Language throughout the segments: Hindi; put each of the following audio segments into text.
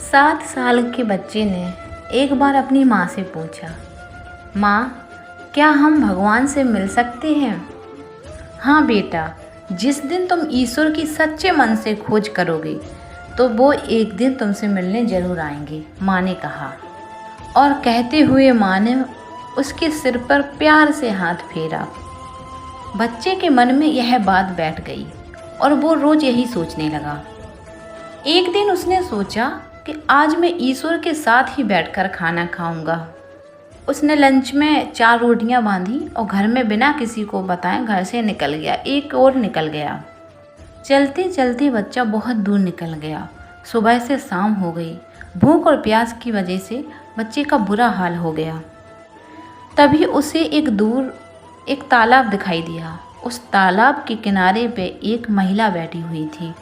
7 साल के बच्चे ने एक बार अपनी माँ से पूछा, माँ, क्या हम भगवान से मिल सकते हैं? हाँ बेटा, जिस दिन तुम ईश्वर की सच्चे मन से खोज करोगे तो वो एक दिन तुमसे मिलने जरूर आएंगे, माँ ने कहा। और कहते हुए माँ ने उसके सिर पर प्यार से हाथ फेरा। बच्चे के मन में यह बात बैठ गई और वो रोज यही सोचने लगा। एक दिन उसने सोचा कि आज मैं ईश्वर के साथ ही बैठकर खाना खाऊंगा। उसने लंच में 4 रोटियां बांधी और घर में बिना किसी को बताए घर से निकल गया, एक और निकल गया। चलते चलते बच्चा बहुत दूर निकल गया। सुबह से शाम हो गई। भूख और प्यास की वजह से बच्चे का बुरा हाल हो गया। तभी उसे एक तालाब दिखाई दिया। उस तालाब के किनारे पे एक महिला बैठी हुई थी।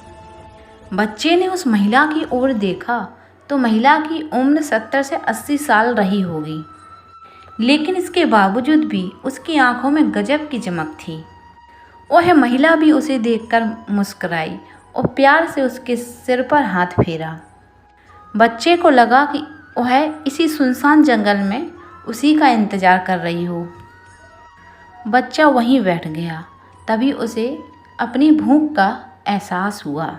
बच्चे ने उस महिला की ओर देखा तो महिला की उम्र 70 से 80 साल रही होगी, लेकिन इसके बावजूद भी उसकी आंखों में गजब की चमक थी। वह महिला भी उसे देखकर मुस्कुराई और प्यार से उसके सिर पर हाथ फेरा। बच्चे को लगा कि वह इसी सुनसान जंगल में उसी का इंतज़ार कर रही हो। बच्चा वहीं बैठ गया। तभी उसे अपनी भूख का एहसास हुआ।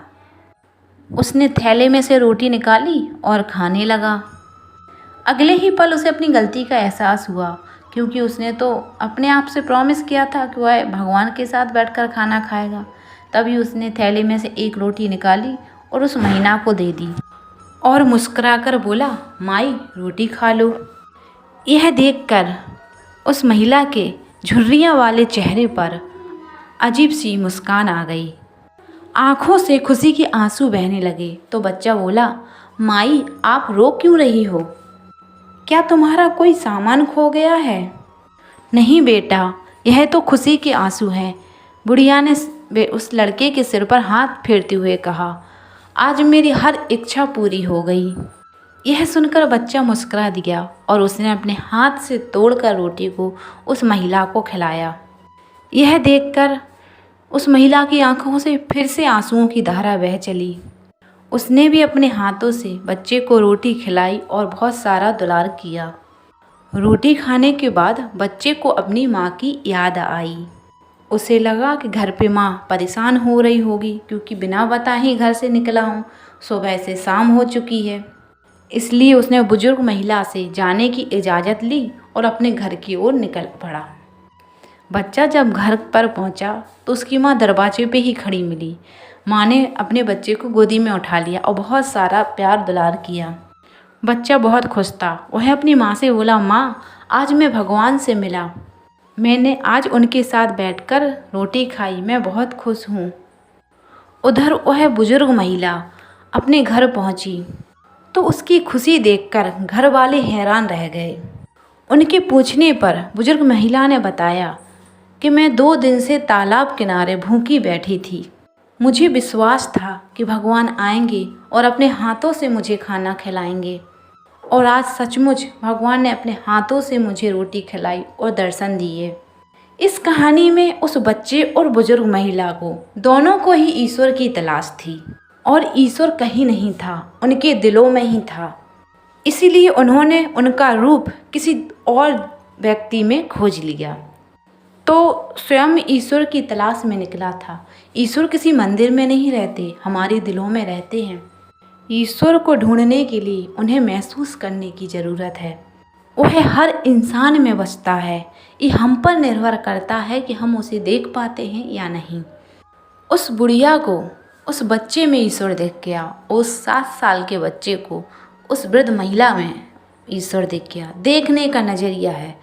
उसने थैले में से रोटी निकाली और खाने लगा। अगले ही पल उसे अपनी गलती का एहसास हुआ, क्योंकि उसने तो अपने आप से प्रॉमिस किया था कि वह भगवान के साथ बैठकर खाना खाएगा। तभी उसने थैले में से एक रोटी निकाली और उस महिला को दे दी और मुस्कुराकर बोला, माई, रोटी खा लो। यह देखकर उस महिला के झुर्रियाँ वाले चेहरे पर अजीब सी मुस्कान आ गई। आँखों से खुशी के आंसू बहने लगे। तो बच्चा बोला, माई, आप रो क्यों रही हो? क्या तुम्हारा कोई सामान खो गया है? नहीं बेटा, यह तो खुशी के आंसू हैं, बुढ़िया ने उस लड़के के सिर पर हाथ फेरते हुए कहा। आज मेरी हर इच्छा पूरी हो गई। यह सुनकर बच्चा मुस्कुरा दिया और उसने अपने हाथ से तोड़कर रोटी को उस महिला को खिलाया। यह देखकर उस महिला की आंखों से फिर से आंसुओं की धारा बह चली। उसने भी अपने हाथों से बच्चे को रोटी खिलाई और बहुत सारा दुलार किया। रोटी खाने के बाद बच्चे को अपनी माँ की याद आई। उसे लगा कि घर पे माँ परेशान हो रही होगी, क्योंकि बिना बताए ही घर से निकला हूँ। सुबह से शाम हो चुकी है। इसलिए उसने बुजुर्ग महिला से जाने की इजाज़त ली और अपने घर की ओर निकल पड़ा। बच्चा जब घर पर पहुंचा तो उसकी माँ दरवाजे पे ही खड़ी मिली। माँ ने अपने बच्चे को गोदी में उठा लिया और बहुत सारा प्यार दुलार किया। बच्चा बहुत खुश था। वह अपनी माँ से बोला, माँ, आज मैं भगवान से मिला। मैंने आज उनके साथ बैठकर रोटी खाई। मैं बहुत खुश हूँ। उधर वह बुजुर्ग महिला अपने घर पहुँची तो उसकी खुशी देखकर घर वाले हैरान रह गए। उनके पूछने पर बुजुर्ग महिला ने बताया कि मैं 2 दिन से तालाब किनारे भूखी बैठी थी। मुझे विश्वास था कि भगवान आएंगे और अपने हाथों से मुझे खाना खिलाएंगे, और आज सचमुच भगवान ने अपने हाथों से मुझे रोटी खिलाई और दर्शन दिए। इस कहानी में उस बच्चे और बुजुर्ग महिला को दोनों को ही ईश्वर की तलाश थी, और ईश्वर कहीं नहीं था, उनके दिलों में ही था। इसीलिए उन्होंने उनका रूप किसी और व्यक्ति में खोज लिया। तो स्वयं ईश्वर की तलाश में निकला था। ईश्वर किसी मंदिर में नहीं रहते, हमारे दिलों में रहते हैं। ईश्वर को ढूंढने के लिए उन्हें महसूस करने की ज़रूरत है। वह हर इंसान में बसता है। ये हम पर निर्भर करता है कि हम उसे देख पाते हैं या नहीं। उस बुढ़िया को उस बच्चे में ईश्वर दिख गया। उस 7 साल के बच्चे को उस वृद्ध महिला में ईश्वर दिख गया। देखने का नज़रिया है।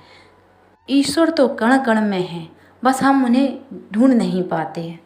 ईश्वर तो कण कण में है, बस हम उन्हें ढूंढ नहीं पाते हैं।